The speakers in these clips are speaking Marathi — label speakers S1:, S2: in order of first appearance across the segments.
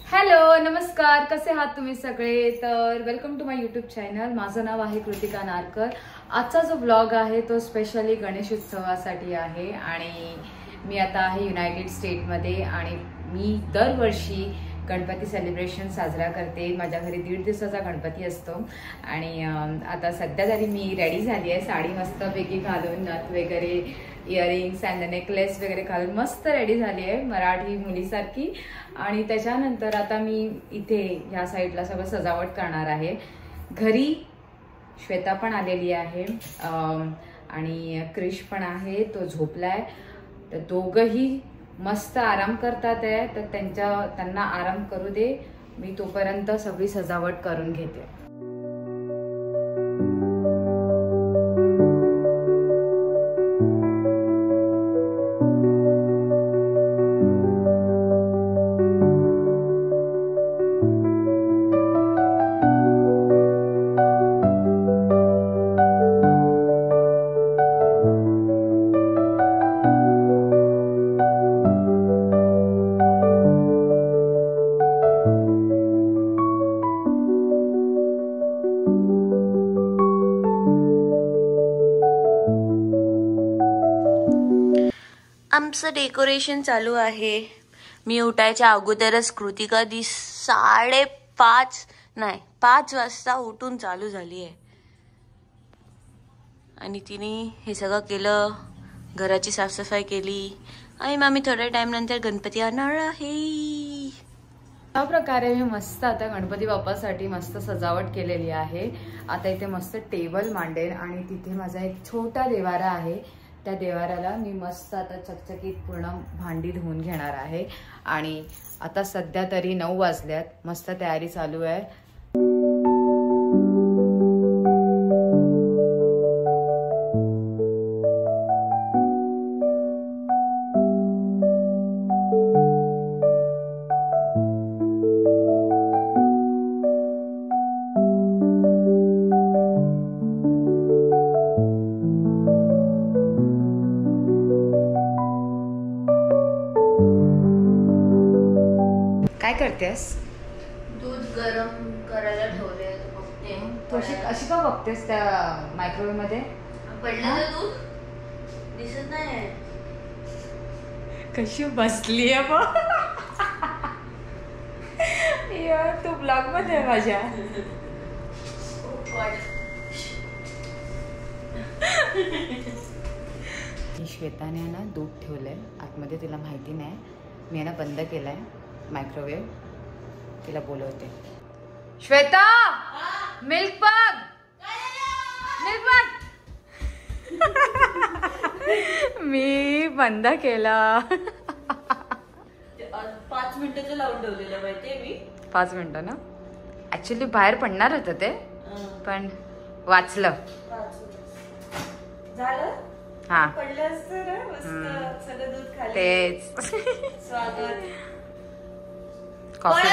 S1: हॅलो नमस्कार, कसे आहात तुम्ही सगळे? तर welcome to my YouTube channel. माझं नाव आहे कृतिका नारकर. आजचा जो ब्लॉग आहे तो स्पेशली गणेशोत्सवासाठी आहे आणि मी आता आहे युनायटेड स्टेटमध्ये आणि मी दरवर्षी गणपती सेलिब्रेशन साजरा करते. माझ्या घरी 1.5 दिवसाचा गणपती असतो आणि आता सध्या तरी मी रेडी झाली आहे. साडी मस्तपैकी घालून, नथ वगैरे, इयरिंग्स अँड नेकलेस वगैरे घालून मस्त रेडी झाली आहे मराठी मुलीसारखी. आणि त्याच्यानंतर आता मी इथे ह्या साईडला सगळं सजावट करणार आहे. घरी श्वेता पण आलेली आहे आणि क्रिश पण आहे, तो झोपलाय. तर दोघंही मस्त आराम करतात आहे, तर त्यांना आराम करू दे. मी तोपर्यंत सगळी सजावट करून घेते.
S2: आमचं डेकोरेशन चालू आहे. मी उठायच्या अगोदरच कृतिका 5 वाजता उठून चालू झाली आहे आणि तिने हे सगळं केलं. घराची साफसफाई केली आणि मग मी थोड्या टाइम नंतर गणपती आणणार आहे.
S1: अशा प्रकारे मी मस्त आता गणपती बाप्पासाठी मस्त सजावट केलेली आहे. आता इथे मस्त टेबल मांडेल आणि तिथे माझा एक छोटा देवारा आहे. त्या देवाऱ्याला मी मस्त आता चकचकीत पूर्ण भांडी धुवून घेणार आहे. आणि आता सध्या तरी 9 वाजल्यात. मस्त तयारी चालू आहे. काय करतेस?
S2: दूध गरम करायला ठेवले. बघते
S1: अशी का बघतेस त्या मायक्रोवेव्ह मध्ये?
S2: पडलेलं दूध दिसत नाही.
S1: कशी बसली आहे बघ. तू ब्लॉग मध्ये आहे माझ्या. श्वेताने ना दूध ठेवलंय आतमध्ये, तिला माहिती नाही. मी ना बंद केलाय मायक्रोवेव्ह. तिला बोलवते. श्वेता, मिल्क बघ. मी बंद केला.
S2: 5 मिनिटाचं लावून ठेवलेलं माहितीये मी.
S1: 5 मिनिटं ना. ऍक्च्युली बाहेर पडणार होतं ते, पण वाचलं.
S2: झालं.
S1: हा,
S2: पडलं असतं ना मस्त सगळं दूध खाली.
S1: तेच.
S2: स्वागत.
S1: कॉफी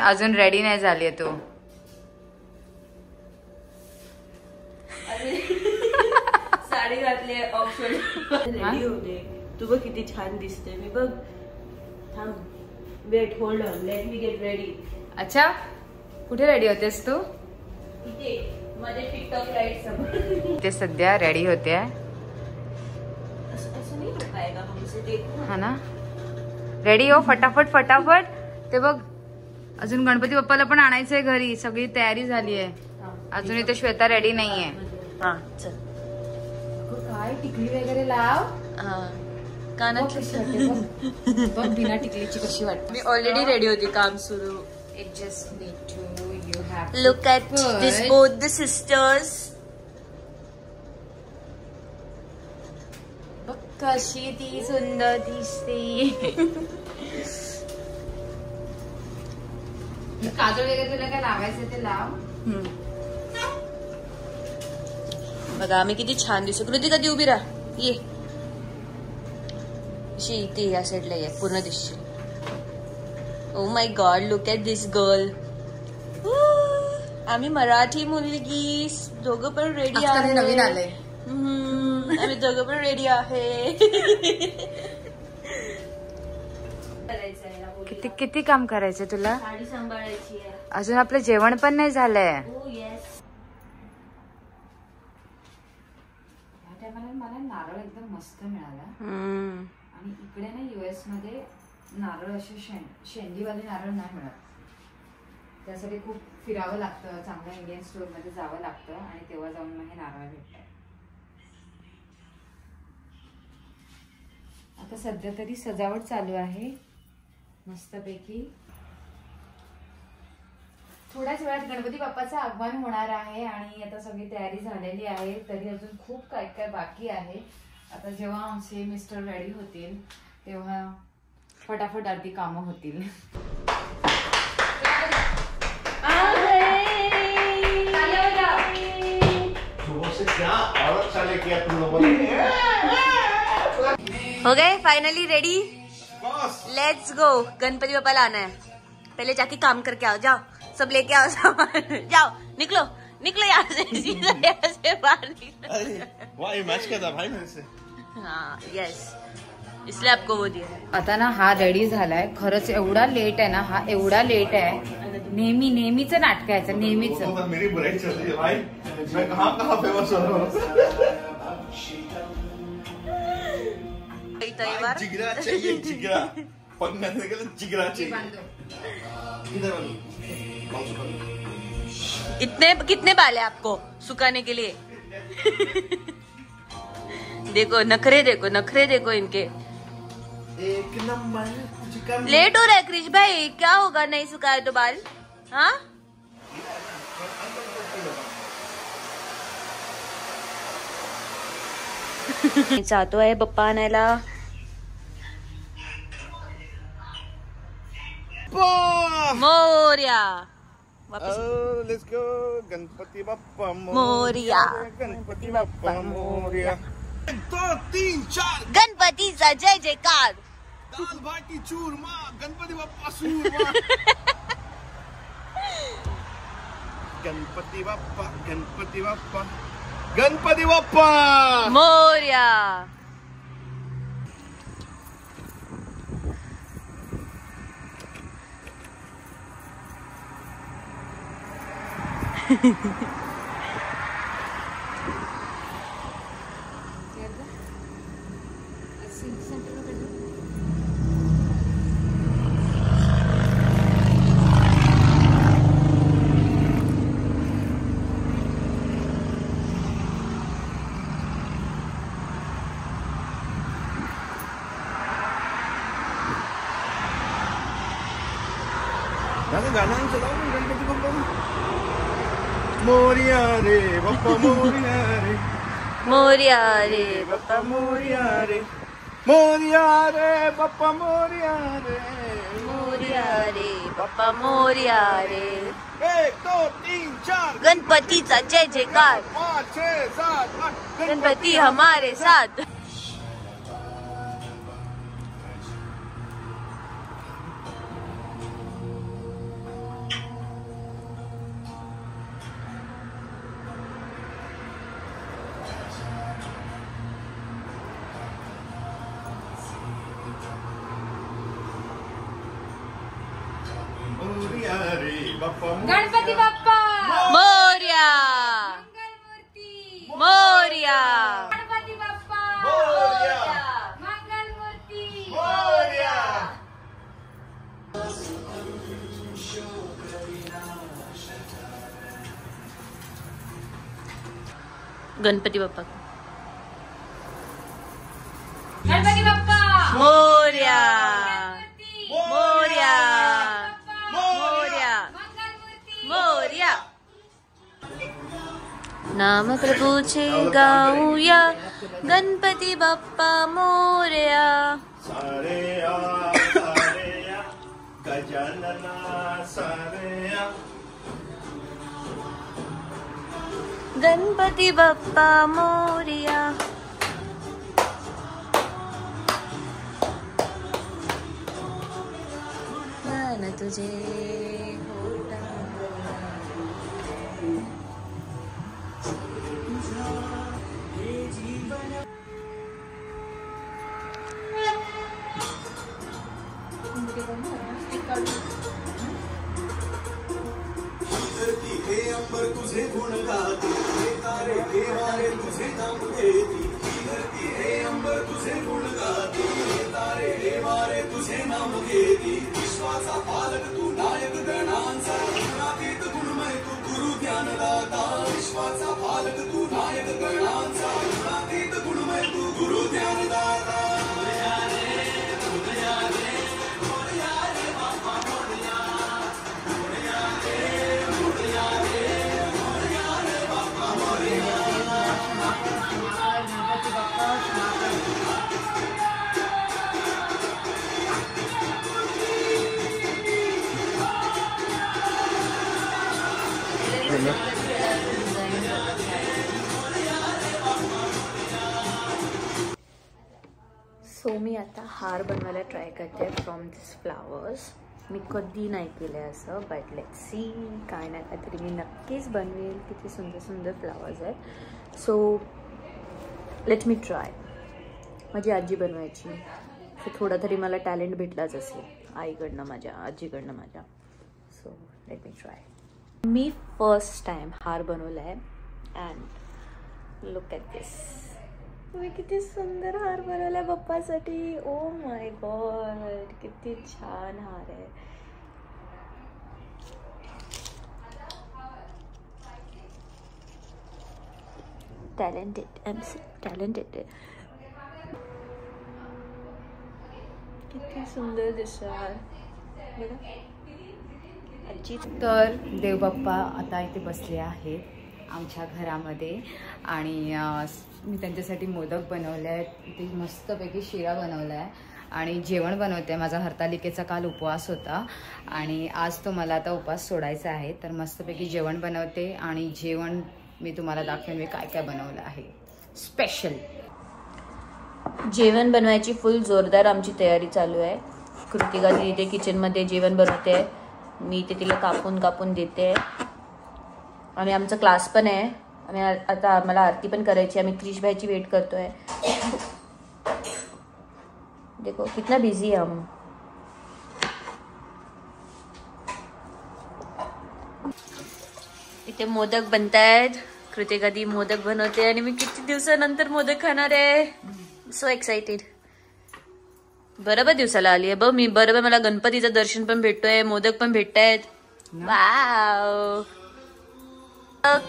S1: अजून रेडी नाही झाली आहे तू.
S2: साडी घातली ऑप्शन रेडी होते. तू बघ किती छान दिसते. मी बघ. थांब, wait, hold on, let me get ready.
S1: अच्छा, कुठे रेडी होतेस तू?
S2: इथे मध्ये टिकटॉक लाईट समोर.
S1: ते सध्या रेडी होते. हा ना, रेडी हो. फटाफट फटाफट. ते बघ, अजून गणपती बाप्पाला पण आणायचंय घरी. सगळी तयारी झाली आहे. अजून इथे श्वेता रेडी नाहीये.
S2: हा चल.
S1: काय टिकली वगैरे लाव.
S2: कानात
S1: बघ बिना टिकलीची कशी वाटते.
S2: मी ऑलरेडी रेडी होती. काम सुरू.
S1: It just need to, you have
S2: look at this both the sisters.
S1: कशी ती सुंदर दिसते. काजळ वगैरे तुला काय लावायचं ते लाव.
S2: बघा आम्ही किती छान दिसतो. कृतिका ती उभी राहा. ये इथे या साईडला ये, पूर्ण दिसशील. Oh my god, look at this girl. आम्ही मराठी मुलगी दोघं पण रेडी आहे.
S1: नवीन आले.
S2: आम्ही दोघं पण रेडी आहे.
S1: किती किती काम करायचंय तुला?
S2: साडी सांभाळायची आहे.
S1: अजून आपलं जेवण पण नाही झालंय. मला नारळ एकदम मस्त मिळाला. आणि इकडे ना US मध्ये नारळ असे शेंडीवाले नारळ नाही मिळत. त्यासाठी खूप फिरावं लागतं, चांगल्या इंडियन स्टोर मध्ये जावं लागतं आणि तेव्हा जाऊन मग हे नारळ भेटतात. आता सध्या तरी सजावट चालू आहे मस्तपैकी. थोड्याच वेळात गणपती बाप्पाचं आगमन होणार आहे आणि आता सगळी तयारी झालेली आहे. तरी अजून खूप काय काय बाकी आहे. आता जेव्हा आमचे मिस्टर रेडी होतील तेव्हा फटाफट अर्धी कामं होतील.
S2: हो गए finally ready. Let's go. Ganpati बापा लाना है. पहले जाके काम करके आओ. जाओ सब लेके आओ सामान. जाओ निकलो निकलो यहाँ से. सीधा यहाँ से बाहर निकलो.
S3: ये मैच क्या था भाई मेरे से.
S2: हाँ यस, इसलिए आपको वो दिया.
S1: आता ना हा रेडी झालाय. खरंच एवढा लेट आहे ना, हा एवढा लेट आहे. नेहमीच नाटक आहे नेहमीच.
S3: मेरी बुराई चल रही है भाई. मैं कहाँ फेमस हो रहा हूँ. जिगरा चाहिए, जिगरा पकड़ने के लिए जिगरा चाहिए.
S2: इतने कितने बाल है आपको सुखाने के लिए. देखो नखरे देखो इनके.
S3: एक नंबर.
S2: लेट हो रहा है क्रिश भाई. क्या होगा नहीं सुखाए तो बाल. हाँ चाहतो आहे पप्पा आणायला. मोरया.
S3: Let's go. गणपति बाप्पा
S2: मोरया.
S3: गणपति बाप्पा मोरया. 2 3 4
S2: गणपतीचा जय जयकार.
S3: दाल बाटी चूरमा. गणपति बाप्पा सूरमा. गणपति बाप्पा गणपति बाप्पा गणपति बाप्पा
S2: मोरया.
S3: गाना चलाओ गणपति बाप्पा. मोरिया रे बाप्पा मोरिया रे.
S2: मोरया रे
S3: बाप्पा मोरिया रे. मोरिया रे बाप्पा मोरिया रे.
S2: मोरया रे बाप्पा मोरया रे.
S3: 1 2 3 4
S2: गणपतीचा जय जयकार.
S3: 5 6 7 8
S2: गणपति हमारे साथ.
S3: मोरिया रे बाप्पा
S1: गणपती बाप्पा
S2: मोरया.
S1: मंगलमूर्ती.
S2: मोरया.
S1: गणपती बाप्पा
S3: मोरया.
S1: मंगलमूर्ती.
S3: मोरिया.
S2: गणपति बाप्पा.
S1: गणपती बाप्पा
S2: मोरया.
S1: मंगलमूर्ती.
S2: मोरया.
S3: मोरिया.
S1: मंगलमूर्ती.
S2: मोरया. नाम प्रभूचे गाऊया. गणपति बाप्पा मोरया.
S3: सारे या गजानना सारे या.
S2: गणपति बाप्पा मोरया. मन तुझे सो मी आता हार बनवायला ट्राय करते फ्रॉम दिस फ्लावर्स. मी कधी नाही केलं आहे असं, बट लेट्स सी. काय ना काहीतरी मी नक्कीच बनवेल. किती सुंदर सुंदर फ्लावर्स आहेत. So let me try. माझी आजी बनवायची, सो थोडा तरी मला टॅलेंट भेटलाच असेल आईकडनं माझ्या, आजीकडनं माझ्या. So let me try. मी फर्स्ट टाइम हार बनवला आहे अँड लुक ॲट दिस. मी किती सुंदर हार बनवला बाप्पासाठी. ओ माय गॉड, किती छान हार आहे. Talented, I am so talented. किती सुंदर दिसतो हार बघा.
S1: तर देवबाप्पा आता इथे बसले आहेत आमच्या घरामध्ये आणि मी त्यांच्यासाठी मोदक बनवले आहेत. ते मस्तपैकी शिरा बनवला आहे आणि जेवण बनवते. माझा हरतालिकेचा काल उपवास होता आणि आज तो मला आता उपवास सोडायचा आहे. तर मस्तपैकी जेवण बनवते आणि जेवण मी तुम्हाला दाखवेन मी काय काय बनवलं आहे स्पेशल.
S2: जेवण बनवायची फुल जोरदार आमची तयारी चालू आहे. कृतिका ती इथे किचनमध्ये जेवण बनवते आहे, मी ते तिला कापून कापून देते. आणि आमचा क्लास पण आहे आणि आता आम्हाला आरती पण करायची. आम्ही क्रिश भाईची वेट करतोय. देखो कितना बिझी आहे हम. इथे मोदक बनतायत. कृतिका दी मोदक बनवते आणि मी किती दिवसानंतर मोदक खाणार आहे. So excited. बरोबर दिवसाला आली आहे बघ मी. बरोबर मला गणपतीचं दर्शन पण भेटतोय, मोदक पण भेटतायत. वाव,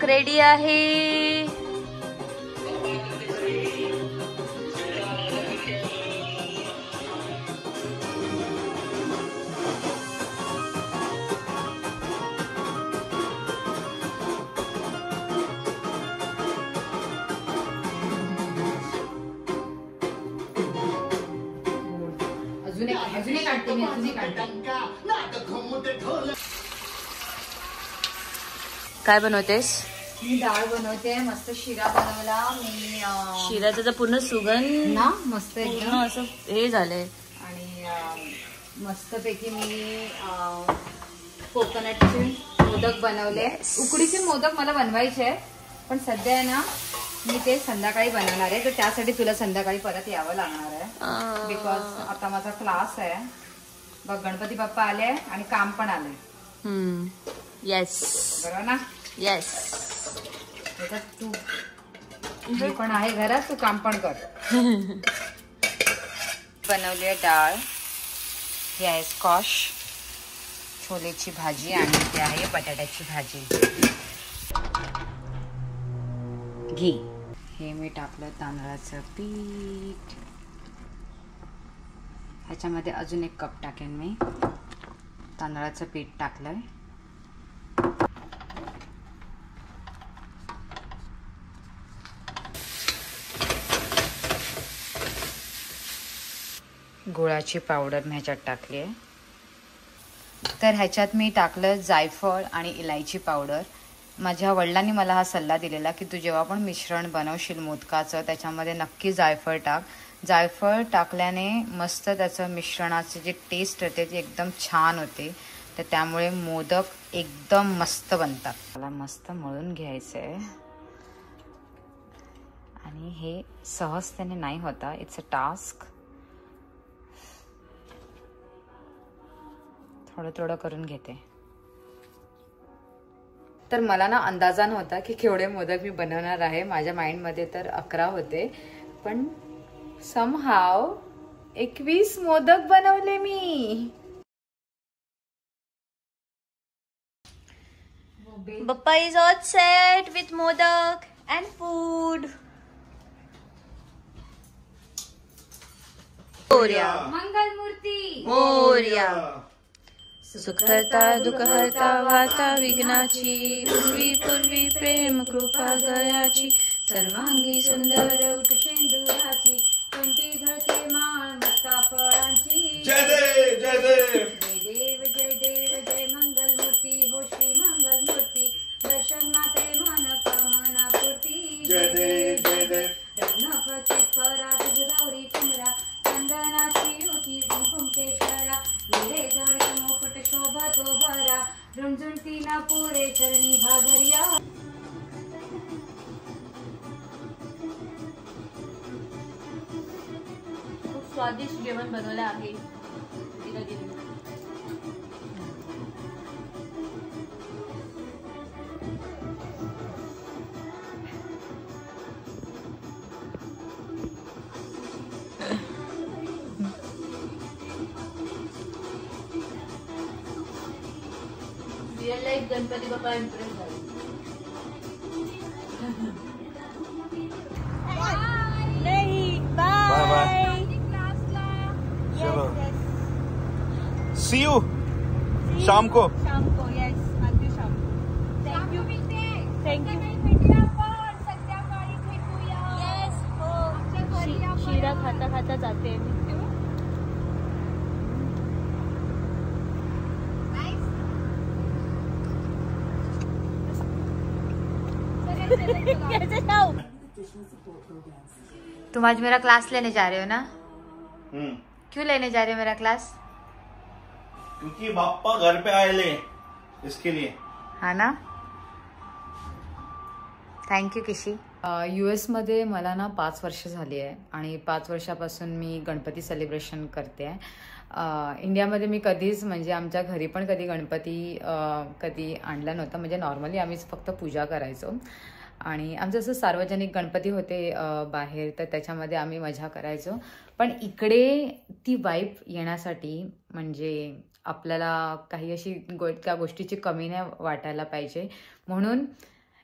S2: रेडी आहे.
S1: अजूनही काढते मी, अजूनही काढते.
S2: काय बनवतेस?
S1: मी डाळ बनवते. मस्त शिरा बनवला मी.
S2: शिऱ्याचा तर पूर्ण सुगंध
S1: ना मस्त एकदम
S2: असं हे झालंय.
S1: आणि मस्तपैकी मी कोकोनटचे मोदक बनवले. उकडीचे मोदक मला बनवायचे आहे पण सध्या आहे ना मी ते संध्याकाळी बनवणार आहे. तर त्यासाठी तुला संध्याकाळी परत यावं लागणार आहे बिकॉज आता माझा क्लास आहे. बघ गणपती बाप्पा आले आणि काम पण आलंय.
S2: येस
S1: बरोबर ना.
S2: येस.
S1: तू मी पण आहे घरात, तू काम पण कर. बनवली आहे डाळ, ही आहे स्कॉश, छोलेची भाजी आणि ती आहे बटाट्याची भाजी. घी, हे मी टाकलं तांदळाचं पीठ. ह्याच्यामध्ये अजून 1 कप टाकेन मी. तांदळाचं पीठ टाकलंय. गुळाची पावडर मी ह्याच्यात टाकली आहे. तर ह्याच्यात मी टाकलं जायफळ आणि इलायची पावडर. माझ्या वडिलांनी मला हा सल्ला दिलेला की तू जेव्हा पण मिश्रण बनवशील मोदकाचं त्याच्यामध्ये नक्की जायफळ टाक. जायफळ टाकल्याने मस्त त्याचं मिश्रणाची जी टेस्ट होते ती एकदम छान होते. तर त्यामुळे मोदक एकदम मस्त बनतात. मला मस्त मळून घ्यायचं आहे आणि हे सहजतेने नाही होता. It's a task. थोडं थोडं करून घेते. तर मला ना अंदाजा नव्हता की केवढे मोदक मी बनवणार आहे. माझ्या माइंडमध्ये तर 11 होते, पण समहाव 21 मोदक बनवले मी.
S2: Bappa is all set with modak and food. Moria,
S1: मंगल मूर्ती
S2: Moria. सुखहर्ता दुःखहर्ता वार्ता विघ्नाची, पूर्वी पूर्वी प्रेम कृपा गयाची, सर्वांगी सुंदर
S1: शेंदुराची, कंठी झळके माळ मस्ता फळांची.
S3: जय देव जय देव.
S1: जय देव जय मंगल मूर्ती हो श्री मंगल मूर्ती. दर्शन माते मन कामना पूर्ती.
S3: जय देव जय देव.
S1: रत्न खचित फरात गौरी कुमरा, चंदनाची युती कुंकुमकेश्वरा. हिरे जळे मुकुट शोभा तो भरा, रुंझुंटी ना पुरे चरणी भागरिया.
S2: खूप स्वादिष्ट जेवण बनवलं आहे. Real life Ganpati Bappa impress झाले. नाही
S3: बाय बाय. चलो सी यू शाम को.
S2: शाम को यस आज शाम को. Thank you thank you. येस हो. शिरा खाता खाता जाते.
S1: तुम आज मेरा क्लास लेने जा रहे हो ना? क्यों लेने जा रहे हो मेरा क्लास?
S3: क्योंकि बाप्पा घर पे आए ले इसके लिए.
S1: हा ना. थँक्यू किशी. US मध्ये मला ना 5 वर्ष झाली आहे आणि 5 वर्षापासून मी गणपती सेलिब्रेशन करते आहे. इंडियामध्ये मी कधीच म्हणजे आमच्या घरी पण कधी गणपती कधी आणला नव्हता. म्हणजे नॉर्मली आम्हीच फक्त पूजा करायचो आणि आमचं असं सार्वजनिक गणपती होते बाहेर, तर त्याच्यामध्ये आम्ही मजा करायचो. पण इकडे ती वाईब येण्यासाठी म्हणजे आपल्याला काही अशी त्या गोष्टीची कमी नाही वाटायला पाहिजे, म्हणून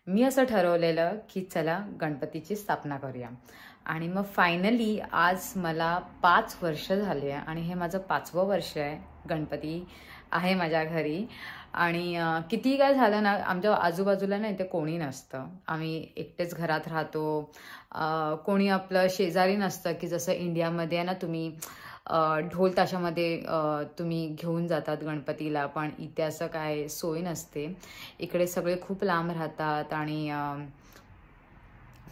S1: मी असं ठरवलेलं की चला गणपतीची स्थापना करूया. आणि मग फायनली आज मला 5 वर्ष झाले आहे आणि हे माझं 5वं वर्ष आहे. गणपती आहे माझ्या घरी आणि किती काय झालं ना, आमच्या आजूबाजूला ना इथे कोणी नसतं. आम्ही एकटेच घरात राहतो. कोणी आपलं शेजारी नसतं की जसं इंडियामध्ये आहे ना, तुम्ही ढोल ताशामध्ये तुम्ही घेऊन जातात गणपतीला, पण इथे असं काय सोय नसते. इकडे सगळे खूप लांब राहतात आणि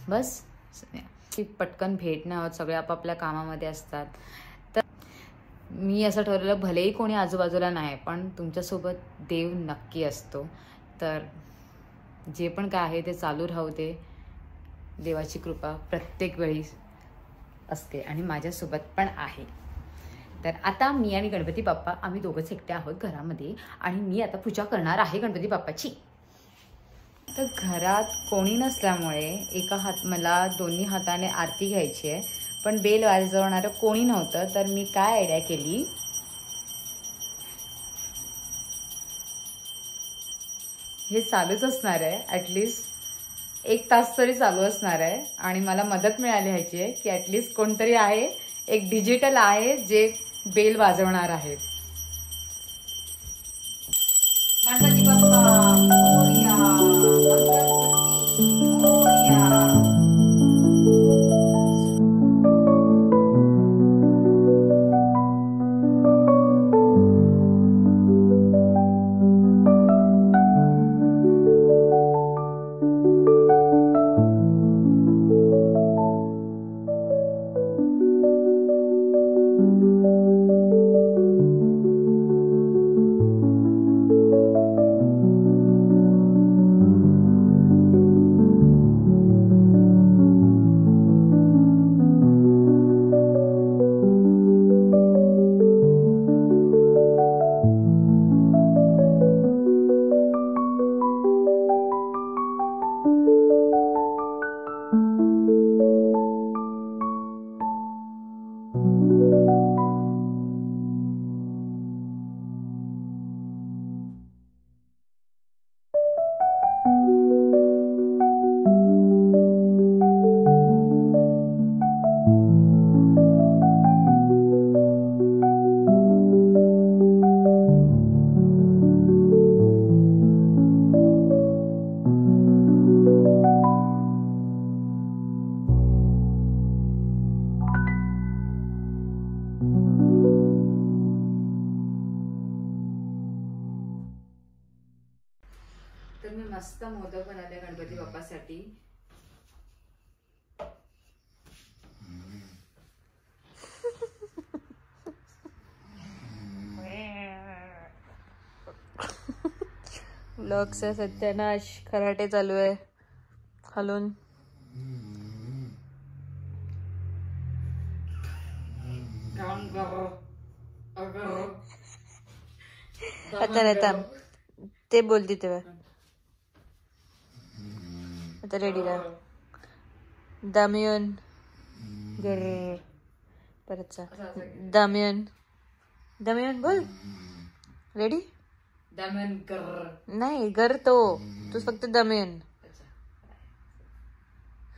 S1: बस पटकन भेट नाही होत, सगळे आपापल्या कामामध्ये असतात. तर मी असं ठरवलं भलेही कोणी आजूबाजूला नाही पण तुमच्यासोबत देव नक्की असतो. तर जे पण काय आहे ते चालू राहू दे. देवाची कृपा प्रत्येक वेळी असते आणि माझ्यासोबत पण आहे. तर आता मी आणि गणपती बाप्पा आम्ही दोघंच एकटे आहोत घरामध्ये आणि मी आता पूजा करणार आहे गणपती बाप्पाची. तर घरात कोणी नसल्यामुळे मला दोन्ही हाताने आरती घ्यायची आहे, पण बेल वाजवणारं कोणी नव्हतं. तर मी काय आयडिया केली, हे चालूच असणार आहे, ॲटलिस्ट 1 तास तरी चालू असणार आहे आणि मला मदत मिळाली ह्याची आहे की ॲटलिस्ट कोणतरी आहे, एक डिजिटल आहे जे बेल वाजवणार आहे. गणपती बाप्पा मोरया, मंगलमूर्ती मोरया. मस्त मोदक बनवले गणपती बाप्पासाठी.
S2: व्लॉगचा सत्यानाश, खराटे चालू आहे खालून. आता नाही थांब, ते बोलती तेव्हा. आता रेडी राहा. दामियन गर परत दामियन दामियन बोल. रेडी.
S1: दामियन कर
S2: नाही गर तो तू फक्त दामियन.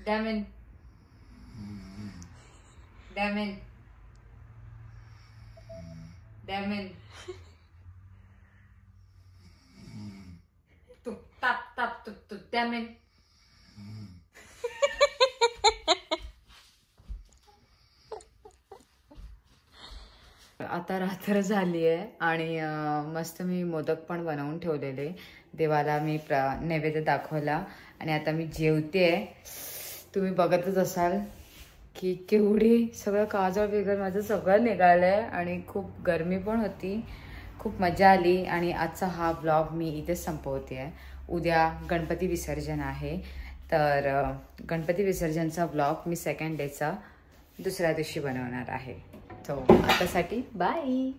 S1: दामियन दामियन दामियन तू ताप ताप तू तू दामियन. आता रात्र झाली आहे आणि मस्त मी मोदक पण बनवून ठेवलेले. देवाला मी नैवेद्य दाखवला आणि आता मी जेवते. तुम्ही बघतच असाल की केवढी सगळं काजळ वगैरे माझं सगळं निघालंय आणि खूप गरमी पण होती. खूप मजा आली आणि आजचा हा ब्लॉग मी इथेच संपवते. उद्या गणपती विसर्जन आहे, तर गणपती विसर्जनचा ब्लॉग मी सेकंड डेचा दुसऱ्या दिवशी बनवणार आहे. तो आतासाठी बाय.